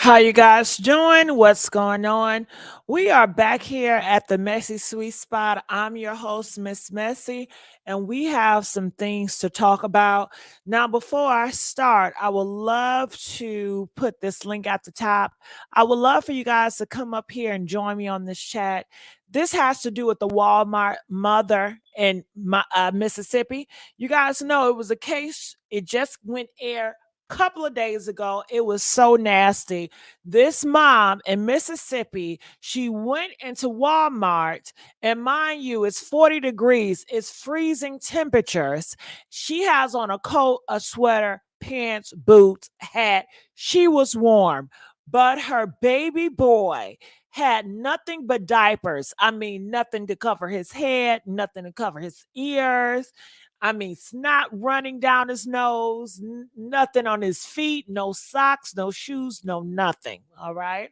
How you guys doing? What's going on? We are back here at the Messy Sweet Spot. I'm your host, Miss Messy, and we have some things to talk about. Now, before I start, I would love to put this link at the top. I would love for you guys to come up here and join me on this chat. This has to do with the Walmart mother in Mississippi. You guys know it was a case, it just went air couple of days ago. It was so nasty. This mom in Mississippi, she went into Walmart, and mind you, it's 40 degrees, it's freezing temperatures. She has on a coat, a sweater, pants, boots, hat. She was warm, but her baby boy had nothing but diapers. I mean, nothing to cover his head, nothing to cover his ears. I mean, snot running down his nose, nothing on his feet, no socks, no shoes, no nothing. All right.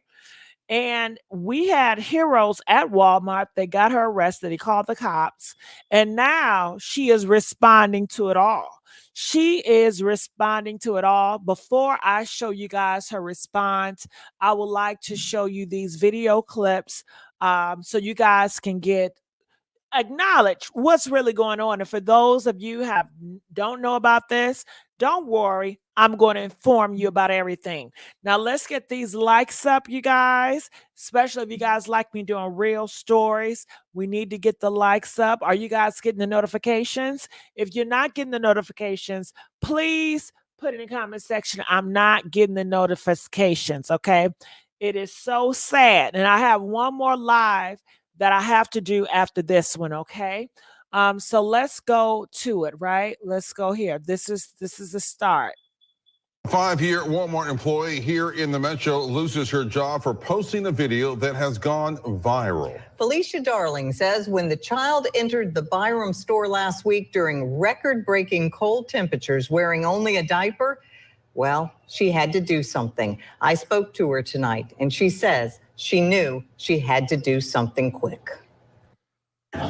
And we had heroes at Walmart. They got her arrested. He called the cops. And now she is responding to it all. She is responding to it all. Before I show you guys her response, I would like to show you these video clips so you guys can acknowledge what's really going on. And for those of you have don't know about this, don't worry, I'm going to inform you about everything. Now let's get these likes up, you guys, especially if you guys like me doing real stories. We need to get the likes up. Are you guys getting the notifications? If you're not getting the notifications, please put in the comment section, I'm not getting the notifications. Okay, it is so sad. And I have one more live that I have to do after this one, okay? So let's go to it, right? Let's go here. This is the start. 5-year Walmart employee here in the Metro loses her job for posting a video that has gone viral. Felicia Darling says when the child entered the Byram store last week during record-breaking cold temperatures wearing only a diaper, well, she had to do something. I spoke to her tonight, and she says she knew she had to do something quick.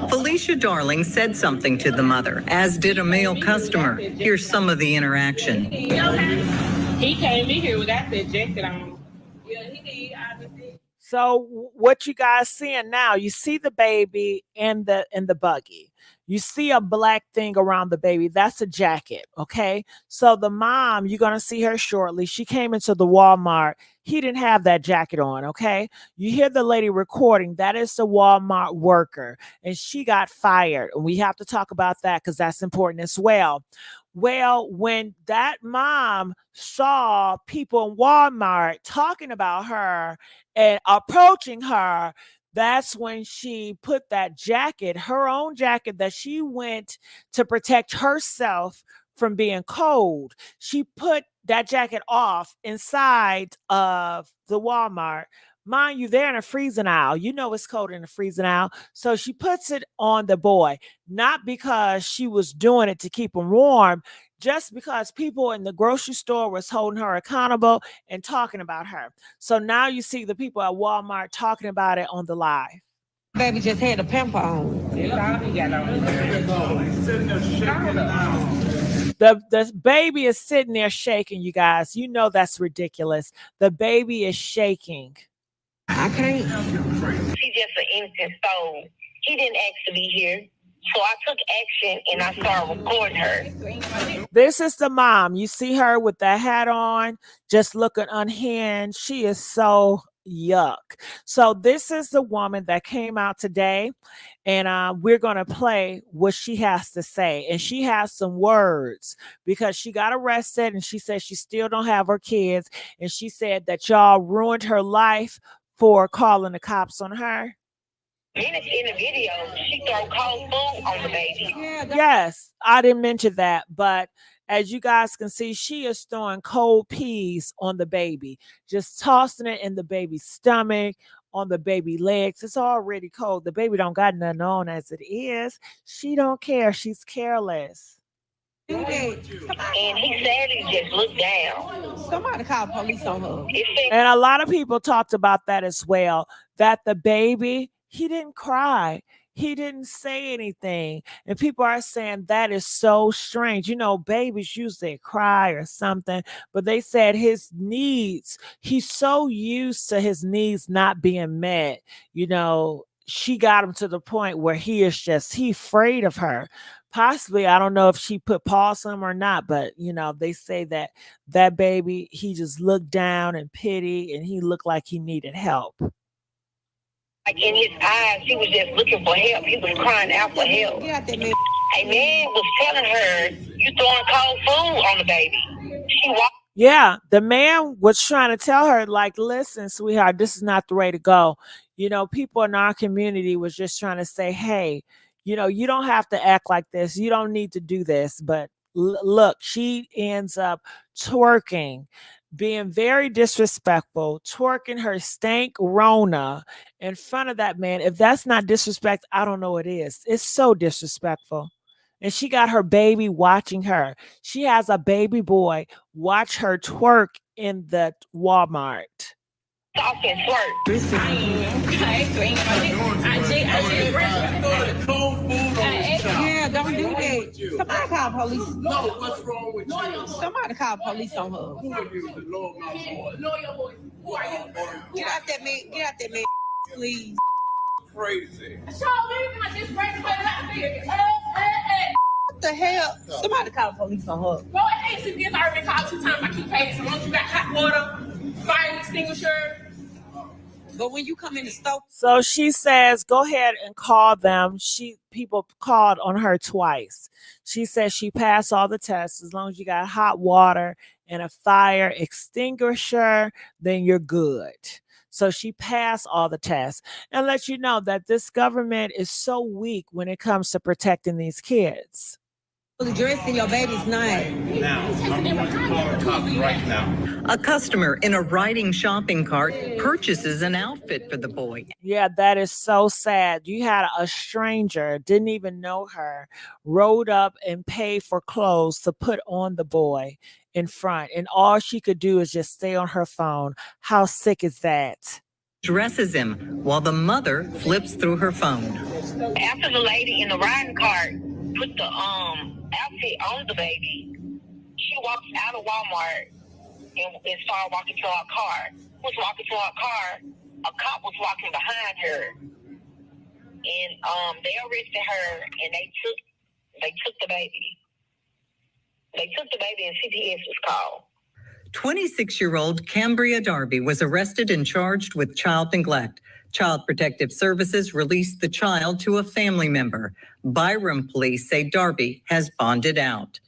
Felicia Darling said something to the mother, as did a male customer. Here's some of the interaction. He came in here without that jacket on. Yeah, he did, obviously. So what you guys seeing now, you see the baby in the buggy. You see a black thing around the baby. That's a jacket, okay? So the mom, you're going to see her shortly. She came into the Walmart. He didn't have that jacket on, okay? You hear the lady recording. That is the Walmart worker, and she got fired. And we have to talk about that because that's important as well. Well, when that mom saw people in Walmart talking about her and approaching her, that's when she put that jacket, her own jacket that she went to protect herself from being cold. She put that jacket off inside of the Walmart. Mind you, they're in a freezing aisle. You know it's cold in the freezing aisle. So she puts it on the boy, not because she was doing it to keep him warm, just because people in the grocery store was holding her accountable and talking about her. So now you see the people at Walmart talking about it on the live. Baby just had a pimple on. The baby is sitting there shaking, you guys. You know that's ridiculous. The baby is shaking. I can't. She's just an innocent soul. He didn't ask to be here. So I took action and I started recording her. This is the mom. You see her with that hat on, just looking unhinged. She is so yuck. So this is the woman that came out today, and we're going to play what she has to say. And she has some words because she got arrested, and she said she still don't have her kids. And she said that y'all ruined her life for calling the cops on her. In the video, she threw cold food on the baby. Yes, I didn't mention that, but as you guys can see, she is throwing cold peas on the baby, just tossing it in the baby's stomach, on the baby legs. It's already cold. The baby don't got nothing on as it is. She don't care. She's careless. And he sadly just looked down. Somebody called police on her. And a lot of people talked about that as well, that the baby, he didn't cry. He didn't say anything. And people are saying that is so strange. You know, babies usually cry or something, but they said his needs, he's so used to his needs not being met. You know, she got him to the point where he afraid of her. Possibly, I don't know if she put paws on him or not, but you know, they say that that baby, he just looked down and pity, and he looked like he needed help. Like in his eyes, he was just looking for help. He was crying out for help. A man was telling her, "You throwing cold food on the baby." She walked. Yeah, the man was trying to tell her, like, listen, sweetheart, this is not the way to go. You know, people in our community was just trying to say, hey, you know, you don't have to act like this. You don't need to do this. But look, she ends up twerking, being very disrespectful, twerking her stank Rona in front of that man. If that's not disrespect, I don't know what is. It's so disrespectful. And she got her baby watching her. She has a baby boy watch her twerk in the Walmart. Off and twerk. Yeah, don't do that. Somebody call police. No, what's wrong with you? Somebody call police on her. Who are you? The Lord, my Lord. Get out that man. Get out that man, please. Crazy. What the hell? Somebody call police on her. Go ahead, CPS already called 2 times. I keep paying. So once you got hot water, fire extinguisher. But when you come in the store, So she says, go ahead and call them. People called on her twice. She says she passed all the tests. As long as you got hot water and a fire extinguisher, then you're good. So she passed all the tests, and let you know that this government is so weak when it comes to protecting these kids. dressing your baby's name. Now, I'm going to call a cop right now. A customer in a riding shopping cart purchases an outfit for the boy. Yeah, that is so sad. You had a stranger, didn't even know her, rode up and paid for clothes to put on the boy in front. And all she could do is just stay on her phone. How sick is that? Dresses him while the mother flips through her phone. After the lady in the riding cart put the outfit on the baby, she walks out of Walmart and started walking to our car. Was walking to our car. A cop was walking behind her, and they arrested her, and they took the baby. They took the baby, and CPS was called. 26-year-old Cambria Darby was arrested and charged with child neglect. Child Protective Services released the child to a family member. Byram police say Darby has bonded out.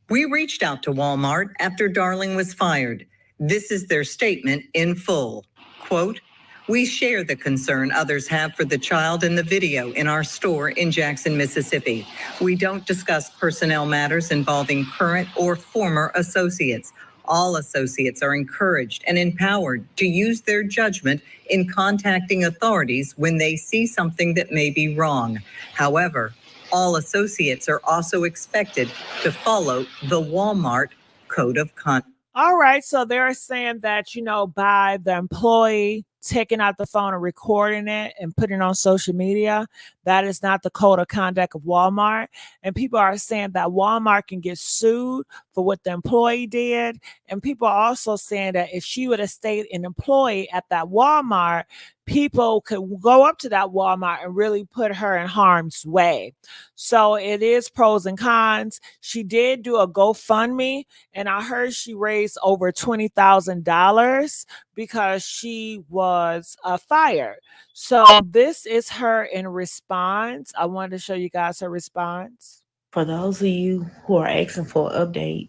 We reached out to Walmart after Darling was fired. This is their statement in full. Quote, "We share the concern others have for the child in the video in our store in Jackson, Mississippi. We don't discuss personnel matters involving current or former associates. All associates are encouraged and empowered to use their judgment in contacting authorities when they see something that may be wrong. However, all associates are also expected to follow the Walmart Code of Conduct." All right. So they're saying that, you know, by the employee taking out the phone and recording it and putting it on social media, that is not the code of conduct of Walmart. And people are saying that Walmart can get sued for what the employee did. And people are also saying that if she would have stayed an employee at that Walmart, people could go up to that Walmart and really put her in harm's way. So it is pros and cons. She did do a GoFundMe, and I heard she raised over $20,000 because she was fired. So this is her in response. I wanted to show you guys her response. For those of you who are asking for an update,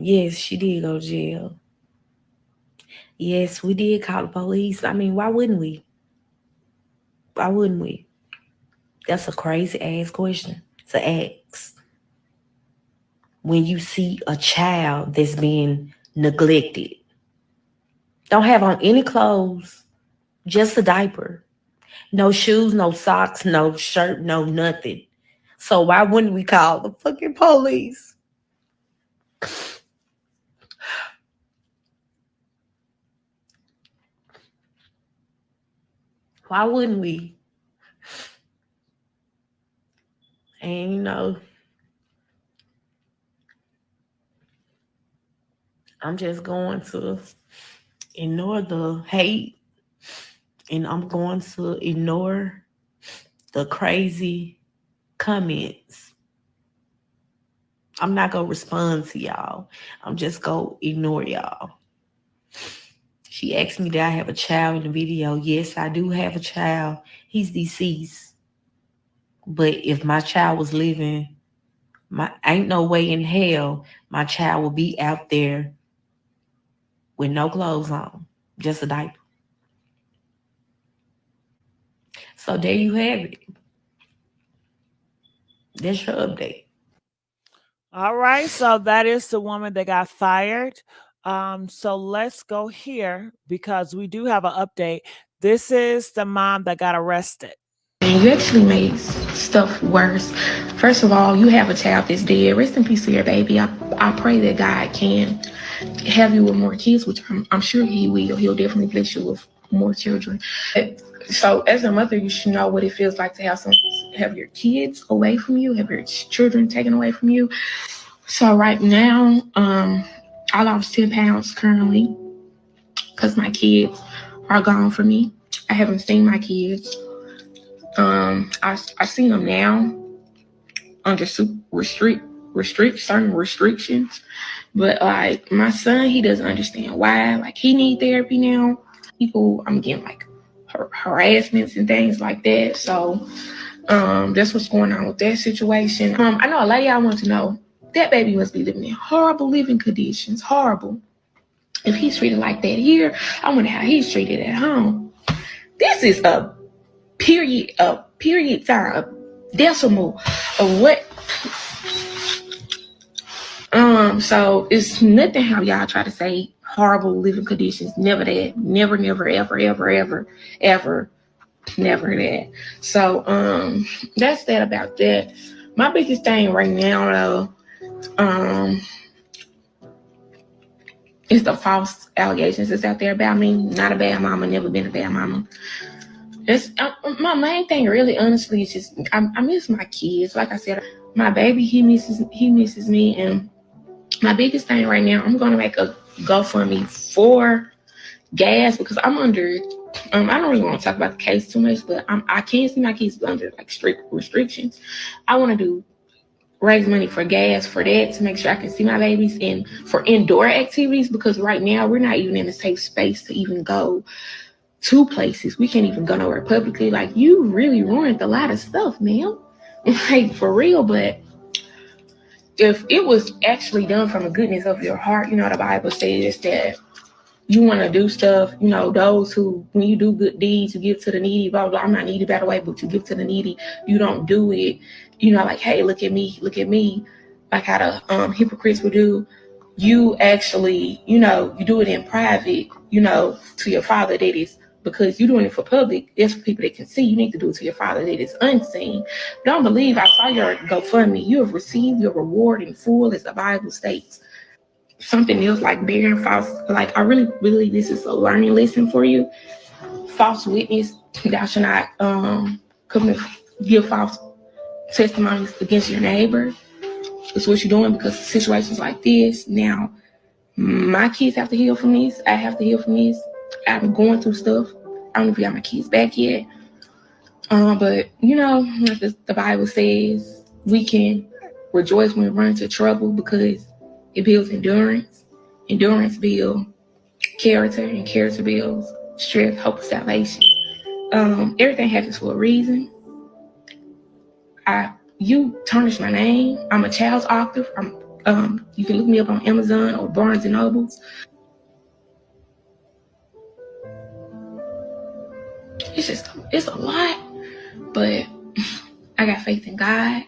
yes, she did go to jail. Yes, we did call the police. I mean, why wouldn't we? Why wouldn't we? That's a crazy ass question to ask. When you see a child that's being neglected, don't have on any clothes, just a diaper, no shoes, no socks, no shirt, no nothing. So why wouldn't we call the fucking police? Why wouldn't we? And, you know, I'm just going to ignore the hate, and I'm going to ignore the crazy comments. I'm not going to respond to y'all. I'm just going to ignore y'all. She asked me, did I have a child in the video? Yes, I do have a child. He's deceased. But if my child was living, ain't no way in hell my child will be out there with no clothes on, just a diaper. So there you have it. That's your update. All right, so that is the woman that got fired. So let's go here because we do have an update. This is the mom that got arrested. And you actually made stuff worse. First of all, you have a child that's dead. Rest in peace to your baby. I pray that God can have you with more kids, which I'm sure He will. He'll definitely bless you with more children. So as a mother, you should know what it feels like to have your kids away from you, have your children taken away from you. So right now, I lost 10 pounds currently because my kids are gone from me. I haven't seen my kids. I seen them now under certain restrictions, but like my son, he doesn't understand why. Like he need therapy now. I'm getting like harassments and things like that. So that's what's going on with that situation. I know a lot of y'all want to know that baby must be living in horrible living conditions. Horrible. If he's treated like that here, I wonder how he's treated at home. This is a period time, a decimal of what. So it's nothing how y'all try to say horrible living conditions. Never that. Never, ever. Never that. So that's that about that. My biggest thing right now though, is the false allegations that's out there about me. Not a bad mama, never been a bad mama. It's my main thing really honestly is just I miss my kids. Like I said, my baby, he misses me, and my biggest thing right now, I'm gonna make a GoFundMe for gas because I'm under I don't really want to talk about the case too much, but I can't see my kids under like strict restrictions. I want to raise money for gas for that to make sure I can see my babies, and for indoor activities because right now we're not even in a safe space to even go to places. We can't even go nowhere publicly. Like, you really ruined a lot of stuff, man. Like, for real. But if it was actually done from the goodness of your heart, you know, the Bible says that you want to do stuff, you know, those who, when you do good deeds, you give to the needy, blah, blah. I'm not needy, by the way, but you give to the needy. You don't do it, you know, like, hey, look at me, like how the hypocrites would do. You actually, you know, you do it in private, you know, to your Father that is, because you're doing it for public. It's for people that can see. You need to do it to your Father that is unseen. Don't believe I saw your GoFundMe. You have received your reward in full, as the Bible states. Something else like bearing false, like I really believe this is a learning lesson for you. False witness, thou shalt not come and give false testimonies against your neighbor. It's what you're doing because situations like this. Now, my kids have to heal from this. I have to heal from this. I'm going through stuff. I don't know if I got my kids back yet. But you know, like the Bible says, we can rejoice when we run into trouble because it builds endurance. Endurance builds character, and character builds strength, hope, and salvation. Everything happens for a reason. You tarnish my name. I'm a child's author. You can look me up on Amazon or Barnes and Nobles. It's a lot, but I got faith in God.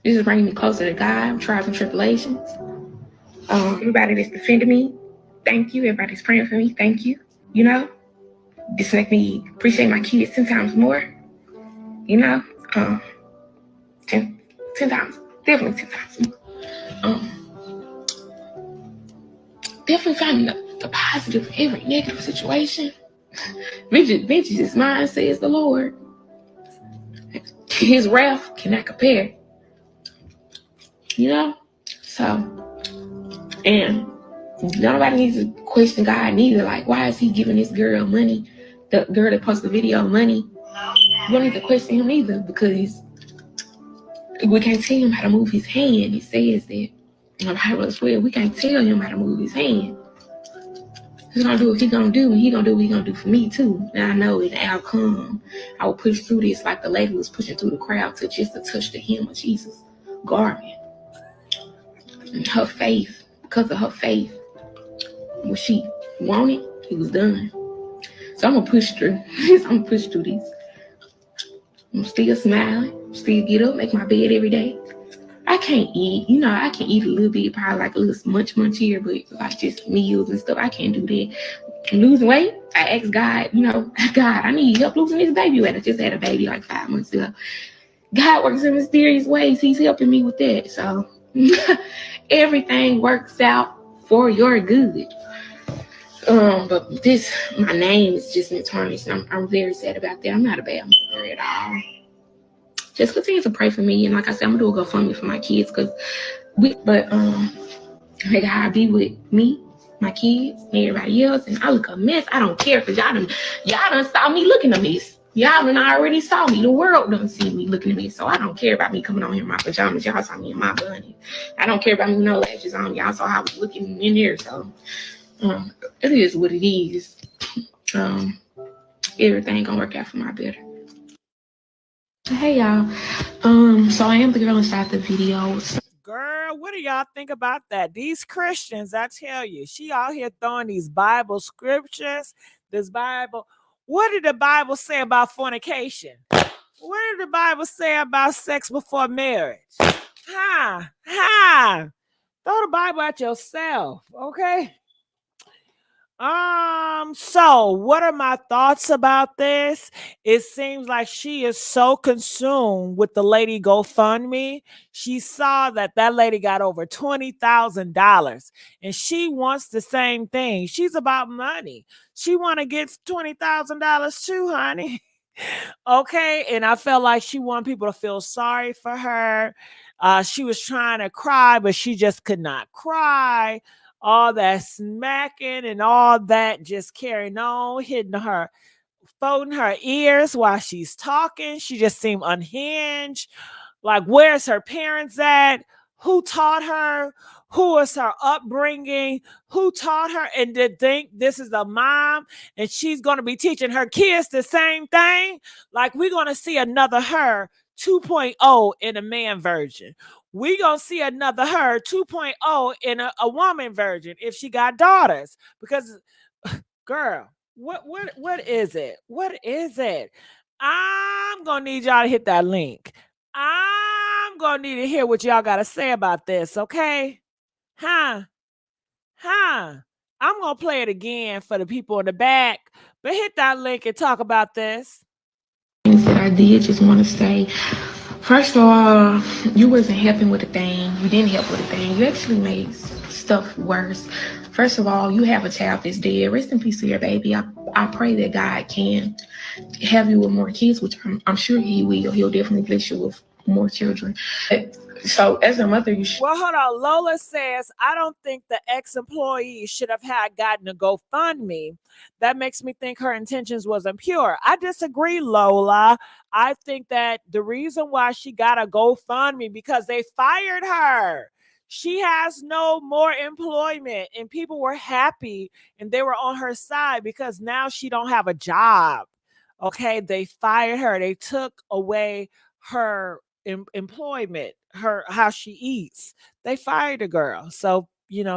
This is bringing me closer to God. Trials and tribulations. Everybody that's defending me, thank you. Everybody that's praying for me, thank you. You know, this make me appreciate my kids 10 times more. You know, 10 times, definitely 10 times more. Definitely finding the positive in every negative situation. Vengeance is mine, says the Lord. His wrath cannot compare you know? So, and nobody needs to question God neither. Like, why is he giving this girl money? The girl that posted the video money. You don't need to question him either, because we can't tell him how to move his hand. It says that in the Bible swear we can't tell him how to move his hand. He's gonna do what he's gonna do, and he's gonna do what he's gonna do for me too. And I know in the outcome, I will push through this like the lady was pushing through the crowd to touch the hem of Jesus' garment. And her faith, because of her faith, when she wanted, it was done. So I'm gonna push through. I'm gonna push through this. I'm still smiling, still get up, make my bed every day. I can't eat, I can eat a little bit, probably like a little munch here, but like just meals and stuff, I can't do that. Losing weight, I asked God, God, I need help losing this baby weight. I just had a baby like 5 months ago. God works in mysterious ways. He's helping me with that. So everything works out for your good. But my name is just been tarnished. I'm very sad about that. I'm not a bad mother at all. Just continue to pray for me, and like I said, I'm gonna do a GoFundMe for my kids, may God be with me, my kids, and everybody else. And I look a mess. I don't care, because y'all done saw me looking a mess. Y'all done already saw me. The world done see me looking a mess. So I don't care about me coming on here in my pajamas. Y'all saw me in my bunny. I don't care about me with no lashes on. Y'all saw how I was looking in there. So it is what it is. Everything gonna work out for my better. Hey y'all, so I am the girl inside the video. Girl, what do y'all think about that? These Christians, I tell you, she out here throwing these Bible scriptures, this Bible. What did the Bible say about fornication? What did the Bible say about sex before marriage? Throw the Bible at yourself, okay? So what are my thoughts about this? It seems like she is so consumed with the lady GoFundMe. She saw that lady got over $20,000, and she wants the same thing. She's about money. She want to get $20,000 too, honey. Okay, and I felt like she wanted people to feel sorry for her. She was trying to cry, but she just could not cry. All that smacking and all that just carrying on, hitting her, folding her ears while she's talking. She just seemed unhinged. Like, where's her parents at? Who taught her? Who is her upbringing? Who taught her? And to think this is a mom and she's going to be teaching her kids the same thing. Like, we're going to see another her 2.0 in a man version. We're going to see another her 2.0 in a woman version if she got daughters. Because, girl, what is it? What is it? I'm going to need y'all to hit that link. I'm going to need to hear what y'all got to say about this, okay? I'm going to play it again for the people in the back, but hit that link and talk about this. Things that I did just want to say, first of all, you wasn't helping with a thing. You didn't help with a thing. You actually made stuff worse. First of all, you have a child that's dead. Rest in peace to your baby. I pray that God can have you with more kids, which I'm sure he will. He'll definitely bless you with more children. So as a mother, you should. Well, hold on. Lola says, I don't think the ex-employee should have gotten a GoFundMe. That makes me think her intentions wasn't pure. I disagree, Lola. I think that the reason why she got a GoFundMe because they fired her. She has no more employment, and people were happy and they were on her side because now she don't have a job. Okay, they fired her. They took away her employment, how she eats. They fired a girl. So,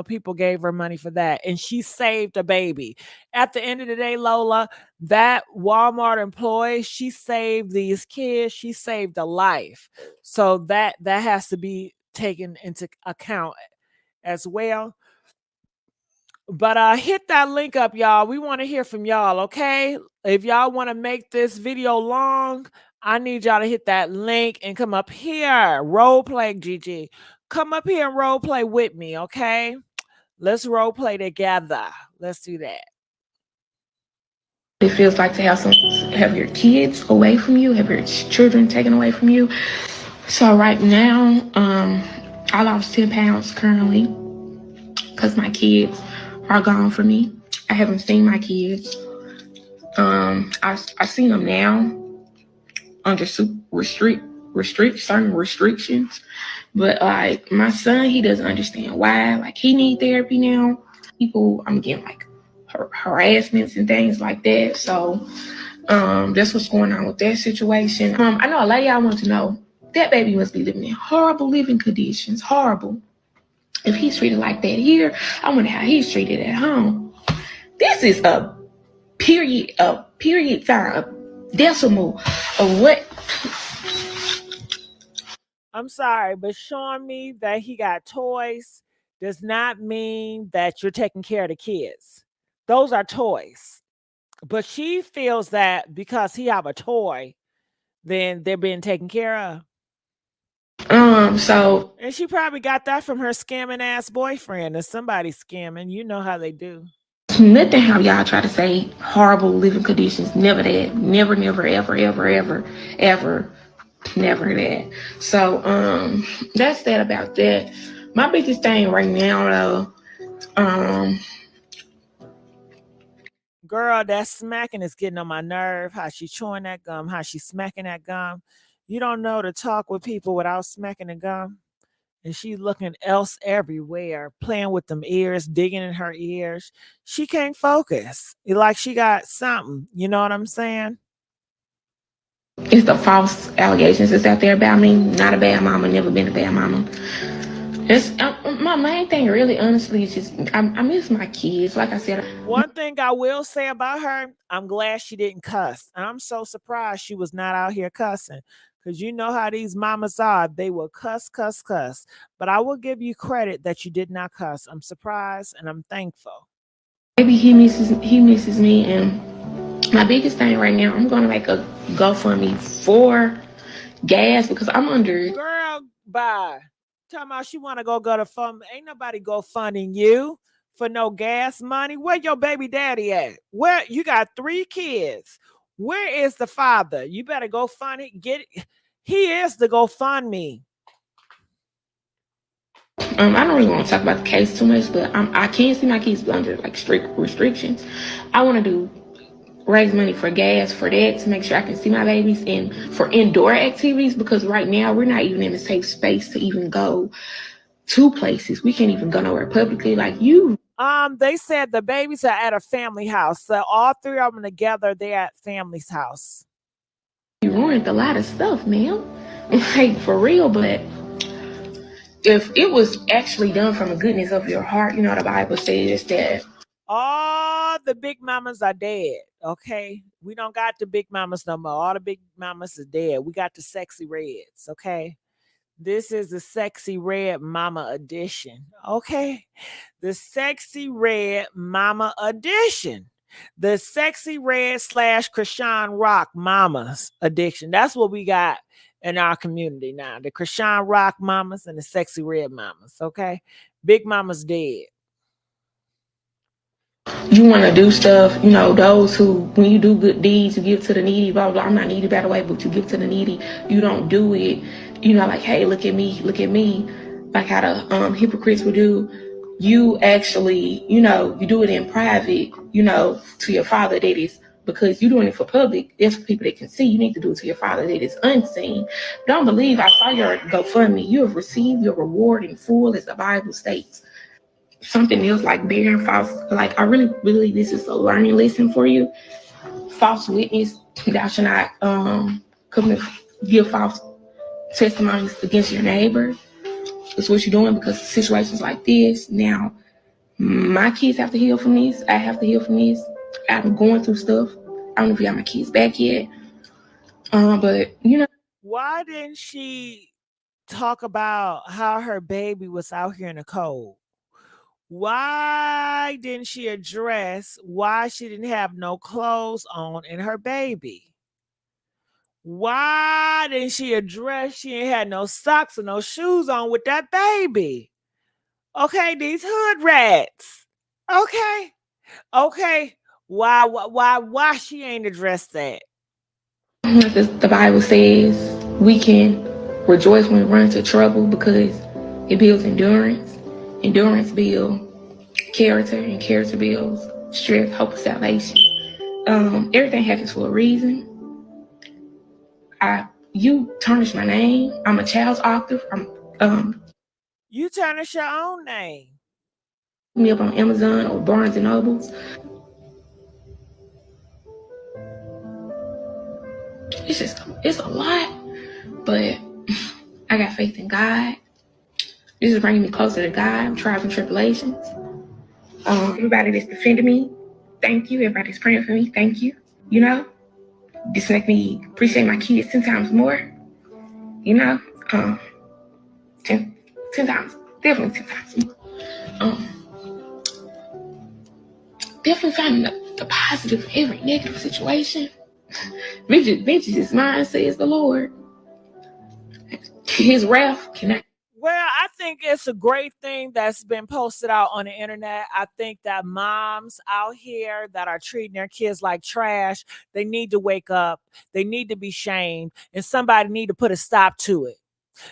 people gave her money for that, and she saved a baby. At the end of the day, Lola, that Walmart employee, she saved these kids. She saved a life. So that has to be taken into account as well. But hit that link up, y'all. We want to hear from y'all, okay? If y'all want to make this video long, I need y'all to hit that link and come up here. Role play, Gigi. Come up here and role play with me, okay? Let's role play together. Let's do that. It feels like to have your kids away from you, have your children taken away from you. So right now, I lost 10 pounds currently because my kids are gone from me. I haven't seen my kids. I seen them now under certain restrictions. But like my son, he doesn't understand why. Like he need therapy now. People, I'm getting like harassments and things like that. So that's what's going on with that situation. I know a lot of y'all want to know that baby must be living in horrible living conditions. Horrible. If he's treated like that here, I wonder how he's treated at home. This is a period sign, a decimal of what. I'm sorry, but showing me that he got toys does not mean that you're taking care of the kids. Those are toys. But she feels that because he have a toy, then they're being taken care of. So And she probably got that from her scamming ass boyfriend or somebody scamming. You know how they do. Nothing how y'all try to say horrible living conditions. Never that. Never, never, ever, ever, ever, ever, never that. So that's that about that. My biggest thing right now though, Girl, that smacking is getting on my nerve. How she chewing that gum, how she smacking that gum. You don't know to talk with people without smacking the gum. And she looking else everywhere, playing with them ears, digging in her ears. She can't focus. It like she got something. You know what I'm saying? it's the false allegations that's out there about me. Not a bad mama, never been a bad mama. It's my main thing, really, honestly, is just I miss my kids. Like I said, one thing I will say about her, I'm glad she didn't cuss. And I'm so surprised she was not out here cussing. Because you know how these mamas are. They will cuss, cuss, cuss. But I will give you credit that you did not cuss. I'm surprised and I'm thankful. maybe he misses me, and my biggest thing right now, I'm gonna make a GoFundMe for gas because I'm under. Girl, bye. Talking about she want to go to fund. Ain't nobody go funding you for no gas money. Where your baby daddy at? Where you got 3 kids? Where is the father? You better go fund it. Get it. He is the GoFundMe. I don't really want to talk about the case too much, but I can't see my kids under like strict restrictions. I want to raise money for gas for that to make sure I can see my babies and for indoor activities because right now we're not even in a safe space to even go to places. We can't even go nowhere publicly like you. They said the babies are at a family house. So all 3 of them together, they're at family's house. You ruined a lot of stuff, man. Like for real, but if it was actually done from the goodness of your heart, you know the Bible says that all the big mamas are dead. Okay, we don't got the big mamas no more. All the big mamas are dead. We got the sexy reds. Okay, this is the sexy red mama edition. Okay, the sexy red mama edition. The sexy red / Krishan Rock mamas addiction. That's what we got in our community now. The Krishan Rock mamas and the sexy red mamas. Okay, big mama's dead. you want to do stuff, you know, those who, when you do good deeds, you give to the needy, blah, blah, blah. I'm not needy, by the way, but you give to the needy. You don't do it, you know, like, hey, look at me, like how the hypocrites would do. You actually, you know, you do it in private, you know, to your father that is, because you're doing it for public. It's for people that can see. You need to do it to your father that is unseen. Don't believe I saw your GoFundMe. You have received your reward in full, as the Bible states. Something else like bearing false, like I really believe this is a learning lesson for you. False witness, thou shalt not come to give false testimonies against your neighbor. It's what you're doing because situations like this. Now, my kids have to heal from this. I have to heal from this. I'm going through stuff. I don't know if you got my kids back yet. But you know, why didn't she talk about how her baby was out here in the cold? Why didn't she address why she didn't have no clothes on in her baby? Why didn't she address she ain't had no socks or no shoes on with that baby? Okay, these hood rats. Okay. Why she ain't addressed that? the Bible says we can rejoice when we run into trouble because It builds endurance. Endurance builds character, and character builds strength, hope, and salvation. Everything happens for a reason. You tarnish my name. I'm a child's author. You tarnish your own name. Me up on Amazon or Barnes and Nobles. It's a lot, but I got faith in God. This is bringing me closer to God. Trials and tribulations. Everybody that's defending me, thank you. Everybody that's praying for me, thank you. You know, this make me appreciate my kids 10 times more. You know, 10 times, definitely 10 times more. Definitely finding the positive in every negative situation. Vengeance is mine, says the Lord. His wrath cannot. Well, I think it's a great thing that's been posted out on the internet. I think that moms out here that are treating their kids like trash, they need to wake up. They need to be shamed, and somebody need to put a stop to it.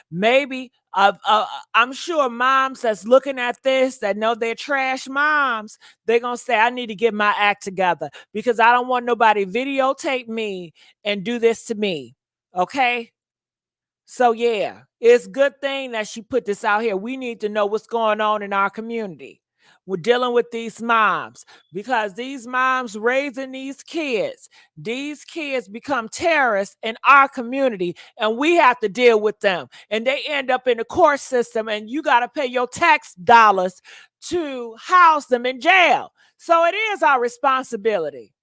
Maybe I'm sure moms that's looking at this that know they're trash moms, they're going to say, I need to get my act together because I don't want nobody videotape me and do this to me. Okay? So yeah, it's a good thing that she put this out here. We need to know what's going on in our community. We're dealing with these moms because these moms raising these kids become terrorists in our community and we have to deal with them. And they end up in the court system and you got to pay your tax dollars to house them in jail. So it is our responsibility.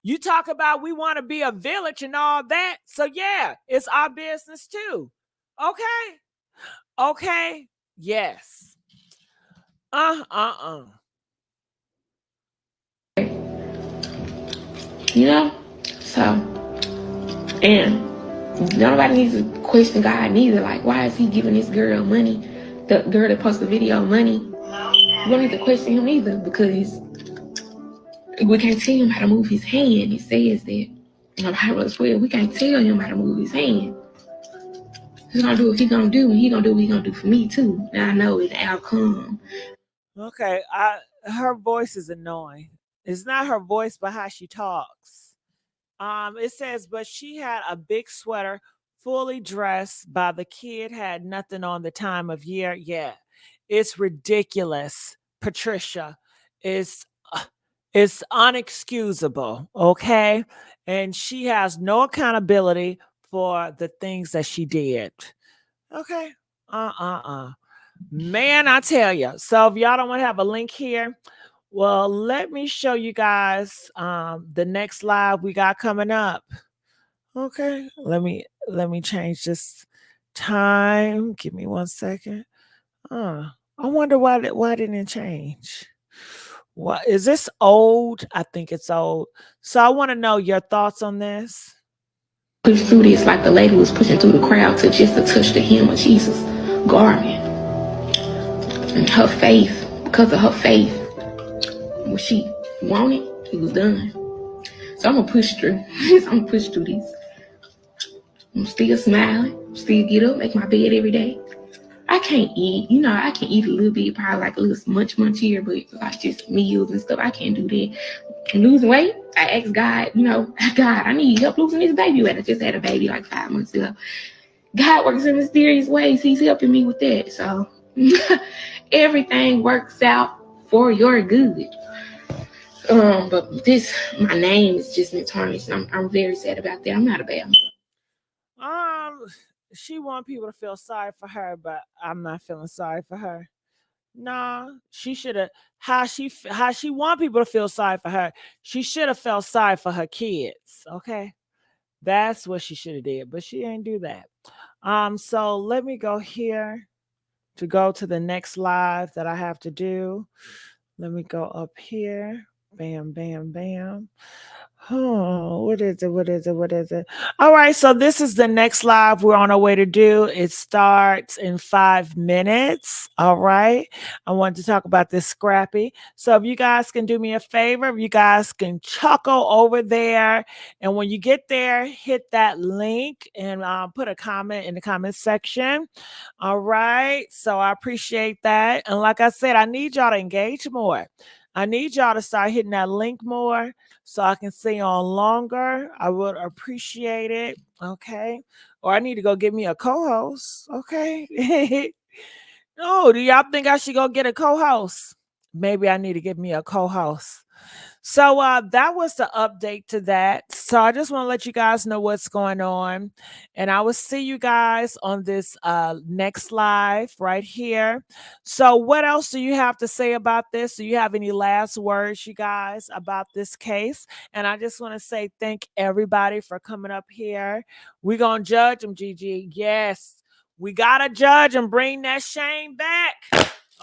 You talk about we want to be a village and all that. So yeah, it's our business too. Okay. Okay. Yes. You know? So, and nobody needs to question God neither. Like, why is he giving this girl money? The girl that posted the video money. You don't need to question him either because we can't tell him how to move his hand. It says that in the Bible as well. We can't tell him how to move his hand. He's gonna do what he's gonna do, and he's gonna do what he's gonna do for me too. Now I know the outcome. Okay. Her voice is annoying. It's not her voice, but how she talks. It says, but she had a big sweater, fully dressed by the kid, had nothing on the time of year. Yeah. It's ridiculous, Patricia. It's it's unexcusable, okay? And she has no accountability for the things that she did. Okay. Man, I tell you. So if y'all don't want to have a link here, well, let me show you guys the next live we got coming up. Okay. Let me change this time. Give me 1 second. I wonder why didn't it change? What is this old? I think it's old. So I want to know your thoughts on this. Push through this like the lady was pushing through the crowd to touch the hem of Jesus' garment. And her faith, because of her faith, when she wanted, it was done. So I'm gonna push through. I'm gonna push through this. I'm still smiling, still get up, make my bed every day. I can't eat, I can eat a little bit, probably like a little munch here, but like just meals and stuff, I can't do that. And losing weight, I asked God, God, I need help losing this baby weight. I just had a baby like 5 months ago. God works in mysterious ways. He's helping me with that. So everything works out for your good. But my name is just been tarnished. I'm very sad about that. I'm not a bad mom. She want people to feel sorry for her, but I'm not feeling sorry for her. Nah, she should have how she want people to feel sorry for her. She should have felt sorry for her kids. Okay. That's what she should have did, but she ain't do that. So let me go here to go to the next live that I have to do. Let me go up here. Bam, bam, bam. Oh, what is it? What is it? What is it? All right, so this is the next live we're on our way to do. It starts in 5 minutes. All right. I wanted to talk about this Scrappy. So if you guys can do me a favor, if you guys can chuckle over there, and when you get there, hit that link and put a comment in the comment section. All right. So I appreciate that. And like I said, I need y'all to engage more. I need y'all to start hitting that link more so I can stay on longer. I would appreciate it. Okay. Or I need to go get me a co-host. Okay. Oh, do y'all think I should go get a co-host? Maybe I need to get me a co-host. So that was the update to that. So I just want to let you guys know what's going on. And I will see you guys on this next live right here. So what else do you have to say about this? Do you have any last words, you guys, about this case? And I just want to say thank everybody for coming up here. We're going to judge them, Gigi. Yes. We got to judge and bring that shame back.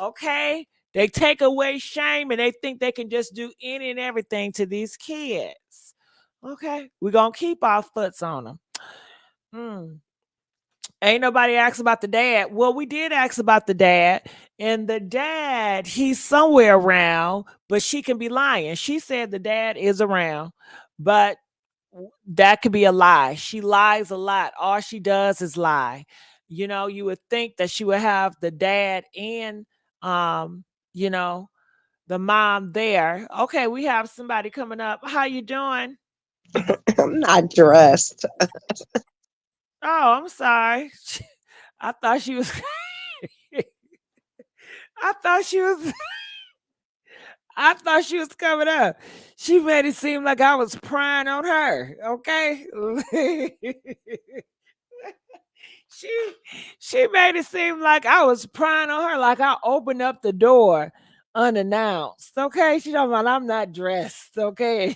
Okay. They take away shame and they think they can just do any and everything to these kids. Okay. We're going to keep our foots on them. Ain't nobody asked about the dad. Well, we did ask about the dad. And the dad, he's somewhere around, but she can be lying. She said the dad is around, but that could be a lie. She lies a lot. All she does is lie. You know, you would think that she would have the dad and you know, the mom there. Okay, we have somebody coming up. How you doing? I'm not dressed. Oh, I'm sorry. I thought she was I thought she was I thought she was coming up. She made it seem like I was prying on her. Okay. she made it seem like I was prying on her, like I opened up the door unannounced. Okay. She talking about I'm not dressed. Okay.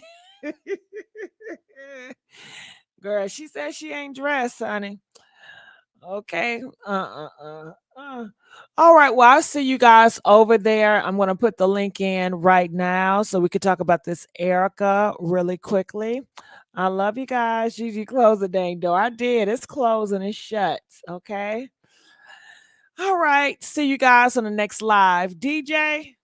Girl, she said she ain't dressed, honey. Okay. All right. Well, I'll see you guys over there. I'm going to put the link in right now so we could talk about this Erica really quickly. I love you guys. Gigi, close the dang door. I did. It's closed and it's shut. Okay. All right. See you guys on the next live. DJ.